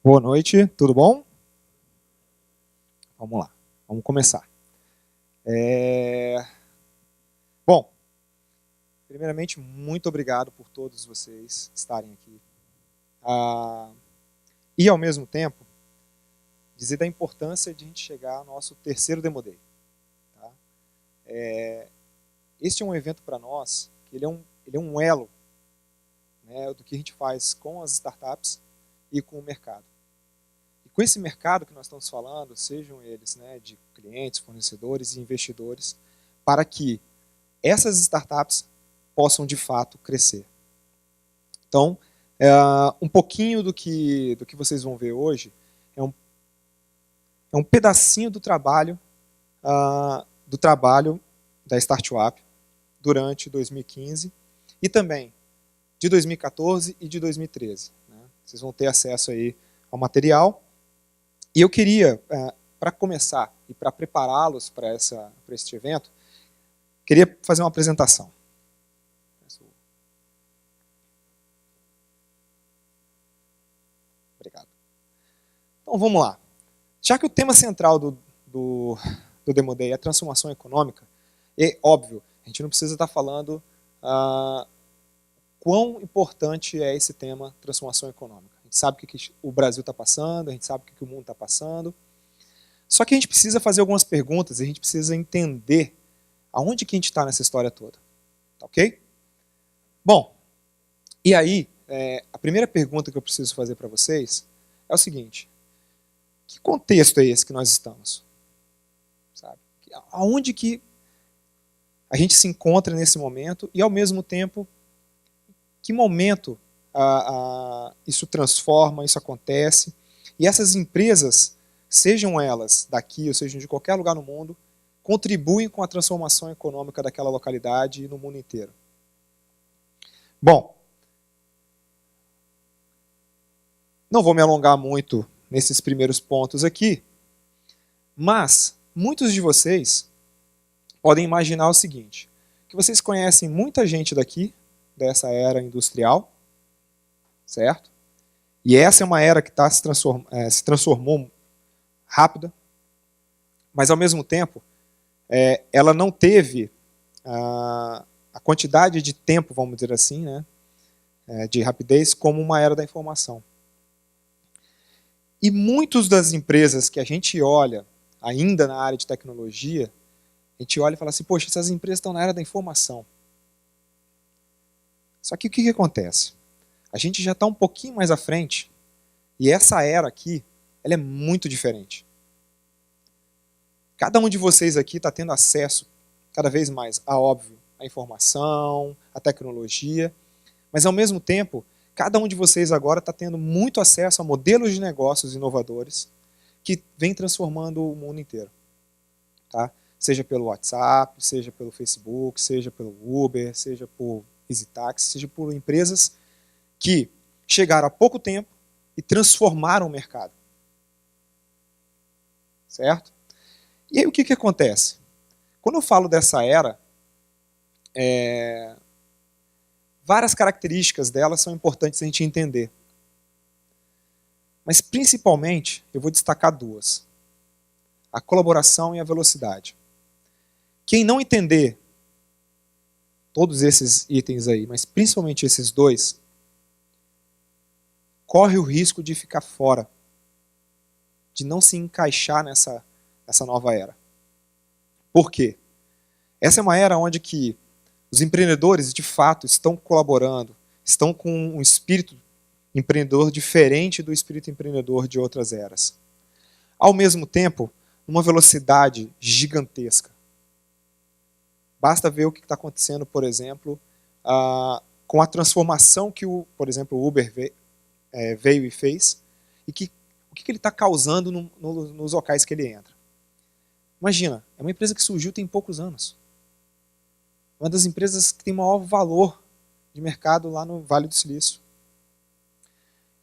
Boa noite, tudo bom? Vamos lá, vamos começar. Bom, primeiramente, muito obrigado por todos vocês estarem aqui. E, ao mesmo tempo, dizer da importância de a gente chegar ao nosso terceiro Demo Day. Tá? Este é um evento para nós, que ele é um elo, né, do que a gente faz com as startups e com o mercado. Com esse mercado que nós estamos falando, sejam eles, né, de clientes, fornecedores e investidores, para que essas startups possam de fato crescer. Então, um pouquinho do que vocês vão ver hoje é um pedacinho do trabalho da Startup durante 2015 e também de 2014 e de 2013. Né? Vocês vão ter acesso aí ao material. E eu queria, para começar e para prepará-los para este evento, queria fazer uma apresentação. Obrigado. Então vamos lá. Já que o tema central do Demo Day é a transformação econômica, é óbvio, a gente não precisa estar falando quão importante é esse tema transformação econômica. A gente sabe o que o Brasil está passando, a gente sabe o que o mundo está passando. Só que a gente precisa fazer algumas perguntas e a gente precisa entender aonde que a gente está nessa história toda. Tá ok? Bom, e aí, a primeira pergunta que eu preciso fazer para vocês é o seguinte: que contexto é esse que nós estamos? Sabe? Aonde que a gente se encontra nesse momento e, ao mesmo tempo, que momento isso transforma, isso acontece, e essas empresas, sejam elas daqui ou sejam de qualquer lugar no mundo, contribuem com a transformação econômica daquela localidade e no mundo inteiro. Bom, não vou me alongar muito nesses primeiros pontos aqui, mas muitos de vocês podem imaginar o seguinte, que vocês conhecem muita gente daqui, dessa era industrial, certo? E essa é uma era que se transformou rápida, mas ao mesmo tempo ela não teve a quantidade de tempo, vamos dizer assim, né, de rapidez, como uma era da informação. E muitas das empresas que a gente olha, ainda na área de tecnologia, a gente olha e fala assim, poxa, essas empresas estão na era da informação. Só que o que acontece? A gente já está um pouquinho mais à frente, e essa era aqui, ela é muito diferente. Cada um de vocês aqui está tendo acesso, cada vez mais, óbvio, à informação, à tecnologia, mas ao mesmo tempo, cada um de vocês agora está tendo muito acesso a modelos de negócios inovadores que vêm transformando o mundo inteiro. Tá? Seja pelo WhatsApp, seja pelo Facebook, seja pelo Uber, seja por EasyTaxi, seja por empresas que chegaram há pouco tempo e transformaram o mercado. Certo? E aí o que acontece? Quando eu falo dessa era, várias características dela são importantes a gente entender. Mas principalmente, eu vou destacar duas. A colaboração e a velocidade. Quem não entender todos esses itens aí, mas principalmente esses dois, corre o risco de ficar fora, de não se encaixar nessa nova era. Por quê? Essa é uma era onde que os empreendedores, de fato, estão colaborando, estão com um espírito empreendedor diferente do espírito empreendedor de outras eras. Ao mesmo tempo, uma velocidade gigantesca. Basta ver o que está acontecendo, por exemplo, com a transformação que, por exemplo, o Uber veio e fez, e o que ele está causando nos locais que ele entra. Imagina, é uma empresa que surgiu tem poucos anos. Uma das empresas que tem maior valor de mercado lá no Vale do Silício.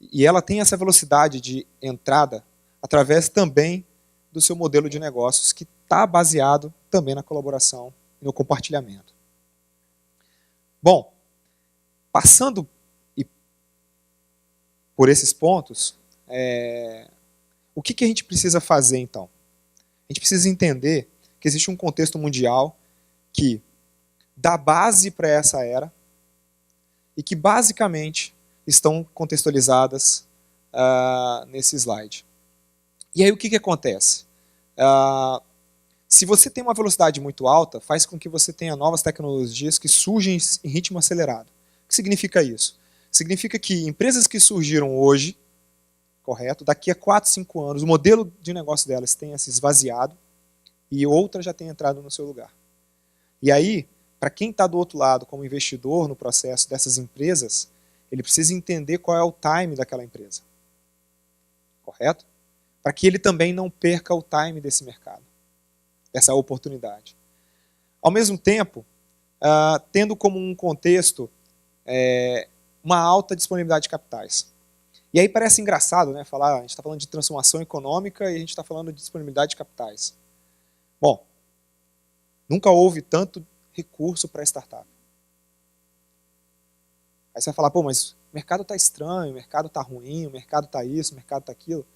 E ela tem essa velocidade de entrada através também do seu modelo de negócios, que está baseado também na colaboração e no compartilhamento. Bom, passando por esses pontos, O que a gente precisa fazer, então? A gente precisa entender que existe um contexto mundial que dá base para essa era e que, basicamente, estão contextualizadas nesse slide. E aí, o que acontece? Se você tem uma velocidade muito alta, faz com que você tenha novas tecnologias que surgem em ritmo acelerado. O que significa isso? Significa que empresas que surgiram hoje, correto, daqui a 4, 5 anos, o modelo de negócio delas tenha se esvaziado e outra já tenha entrado no seu lugar. E aí, para quem está do outro lado, como investidor no processo dessas empresas, ele precisa entender qual é o time daquela empresa. Correto? Para que ele também não perca o time desse mercado, dessa oportunidade. Ao mesmo tempo, tendo como um contexto uma alta disponibilidade de capitais. E aí parece engraçado, né, falar, a gente está falando de transformação econômica e a gente está falando de disponibilidade de capitais. Bom, nunca houve tanto recurso para startup. Aí você vai falar, pô, mas o mercado está estranho, o mercado está ruim, o mercado está isso, o mercado está aquilo.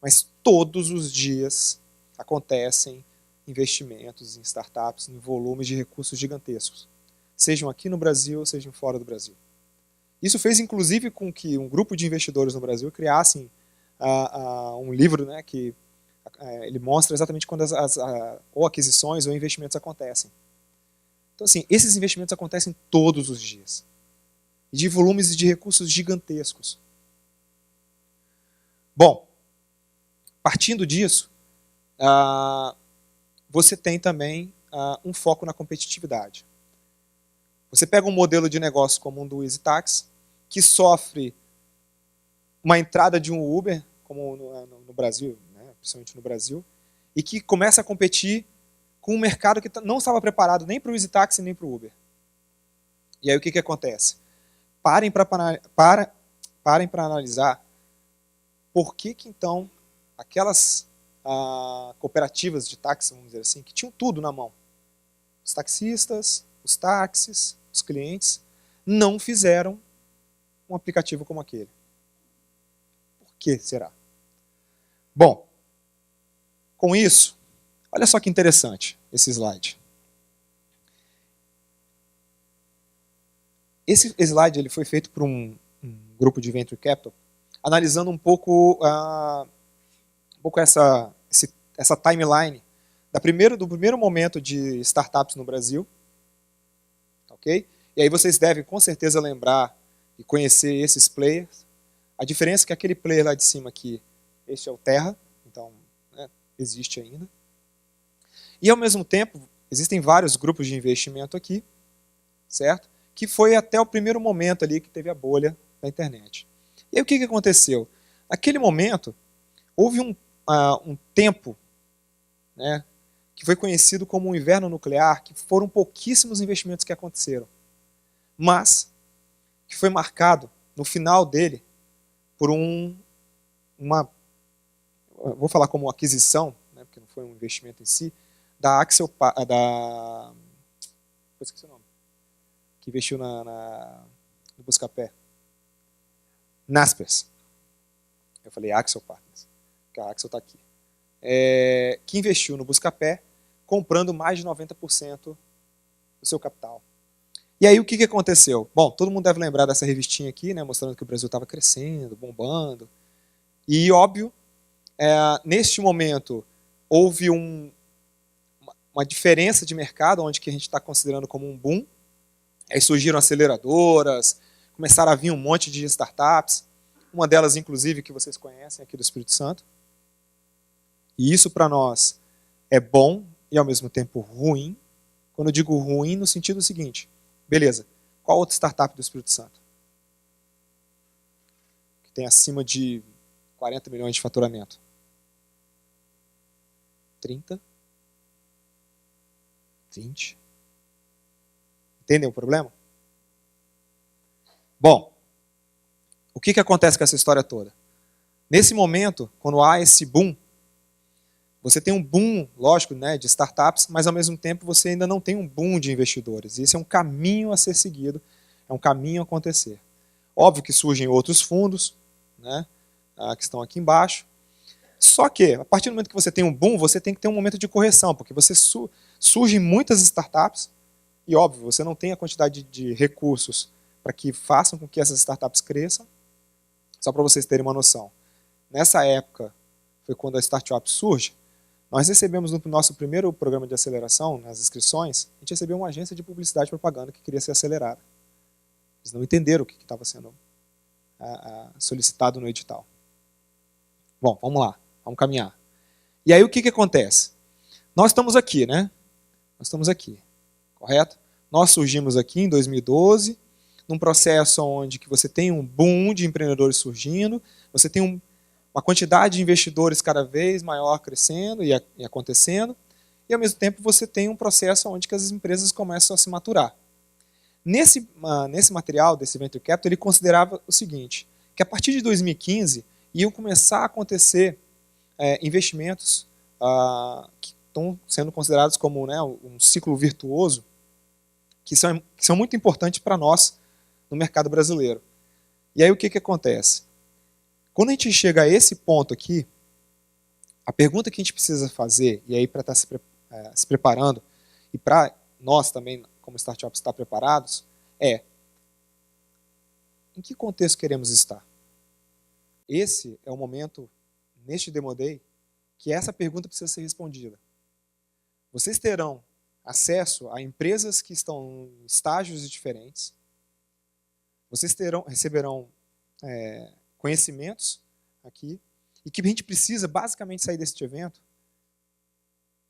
Mas todos os dias acontecem investimentos em startups em volumes de recursos gigantescos, sejam aqui no Brasil, sejam fora do Brasil. Isso fez, inclusive, com que um grupo de investidores no Brasil criassem um livro, né, que ele mostra exatamente quando ou aquisições ou investimentos acontecem. Então, assim, esses investimentos acontecem todos os dias. E de volumes de recursos gigantescos. Bom, partindo disso, você tem também um foco na competitividade. Você pega um modelo de negócio como um do EasyTax, que sofre uma entrada de um Uber, como no Brasil, né, principalmente no Brasil, e que começa a competir com um mercado que não estava preparado nem para o EasyTax nem para o Uber. E aí o que acontece? Parem para analisar por que então aquelas cooperativas de táxi, vamos dizer assim, que tinham tudo na mão, os taxistas, os táxis, os clientes, não fizeram um aplicativo como aquele. Por que será? Bom, com isso, olha só que interessante esse slide. Esse slide ele foi feito por um grupo de Venture Capital, analisando um pouco essa timeline do primeiro momento de startups no Brasil. Okay? E aí vocês devem com certeza lembrar e conhecer esses players. A diferença é que aquele player lá de cima aqui, este é o Terra, então né, existe ainda. E ao mesmo tempo, existem vários grupos de investimento aqui, certo? Que foi até o primeiro momento ali que teve a bolha da internet. E aí o que aconteceu? Naquele momento, houve um tempo, né, que foi conhecido como o inverno nuclear, que foram pouquíssimos investimentos que aconteceram, mas que foi marcado no final dele por vou falar como aquisição, né, porque não foi um investimento em si, da esqueci o nome, que investiu no Buscapé, Naspers. Eu falei Axel Partners, porque a Axel está aqui. Que investiu no Buscapé, comprando mais de 90% do seu capital. E aí o que aconteceu? Bom, todo mundo deve lembrar dessa revistinha aqui, né, mostrando que o Brasil estava crescendo, bombando. E óbvio, neste momento houve uma diferença de mercado, onde que a gente está considerando como um boom. Aí surgiram aceleradoras, começaram a vir um monte de startups, uma delas inclusive que vocês conhecem aqui do Espírito Santo. E isso para nós é bom e ao mesmo tempo ruim. Quando eu digo ruim, no sentido seguinte, beleza, qual outra startup do Espírito Santo? Que tem acima de 40 milhões de faturamento? 30? 20? Entendem o problema? Bom, o que acontece com essa história toda? Nesse momento, quando há esse boom, você tem um boom, lógico, né, de startups, mas ao mesmo tempo você ainda não tem um boom de investidores. Esse é um caminho a ser seguido, é um caminho a acontecer. Óbvio que surgem outros fundos, né, que estão aqui embaixo. Só que, a partir do momento que você tem um boom, você tem que ter um momento de correção, porque você surgem muitas startups, e óbvio, você não tem a quantidade de recursos para que façam com que essas startups cresçam. Só para vocês terem uma noção. Nessa época, foi quando a Startup surge, nós recebemos no nosso primeiro programa de aceleração, nas inscrições, a gente recebeu uma agência de publicidade e propaganda que queria ser acelerada. Eles não entenderam o que estava sendo solicitado no edital. Bom, vamos lá, vamos caminhar. E aí o que acontece? Nós estamos aqui, né? Nós estamos aqui, correto? Nós surgimos aqui em 2012, num processo onde que você tem um boom de empreendedores surgindo, você tem uma quantidade de investidores cada vez maior crescendo e acontecendo, e ao mesmo tempo você tem um processo onde que as empresas começam a se maturar. Nesse material desse Venture Capital, ele considerava o seguinte, que a partir de 2015 iam começar a acontecer investimentos que estão sendo considerados como, né, um ciclo virtuoso, que são muito importantes para nós no mercado brasileiro. E aí o que acontece? Quando a gente chega a esse ponto aqui, a pergunta que a gente precisa fazer, e aí para estar se preparando, e para nós também, como startups, estar preparados, é: em que contexto queremos estar? Esse é o momento, neste Demo Day, que essa pergunta precisa ser respondida. Vocês terão acesso a empresas que estão em estágios diferentes, vocês receberão conhecimentos aqui, e que a gente precisa basicamente sair deste evento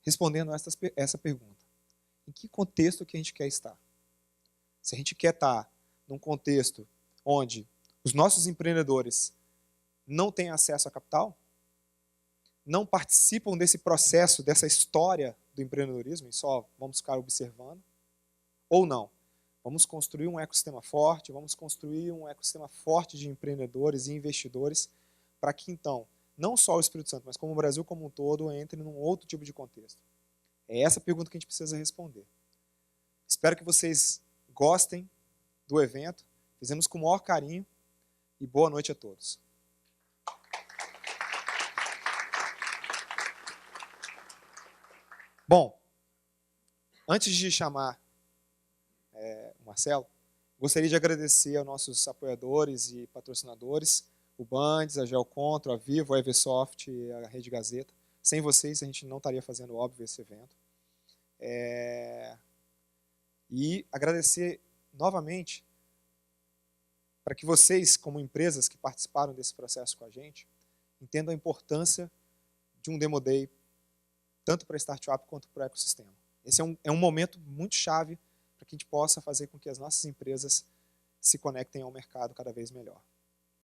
respondendo essa pergunta. Em que contexto que a gente quer estar? Se a gente quer estar num contexto onde os nossos empreendedores não têm acesso a capital, não participam desse processo, dessa história do empreendedorismo, e só vamos ficar observando, ou não. Vamos construir um ecossistema forte, vamos construir um ecossistema forte de empreendedores e investidores para que, então, não só o Espírito Santo, mas como o Brasil como um todo, entre num outro tipo de contexto. É essa a pergunta que a gente precisa responder. Espero que vocês gostem do evento. Fizemos com o maior carinho e boa noite a todos. Bom, antes de chamar o Marcelo, gostaria de agradecer aos nossos apoiadores e patrocinadores, o Bandes, a Geocontro, a Vivo, a Eversoft e a Rede Gazeta. Sem vocês, a gente não estaria fazendo, óbvio, esse evento. E agradecer novamente para que vocês, como empresas que participaram desse processo com a gente, entendam a importância de um Demo Day, tanto para a startup quanto para o ecossistema. Esse é um momento muito chave para que a gente possa fazer com que as nossas empresas se conectem ao mercado cada vez melhor.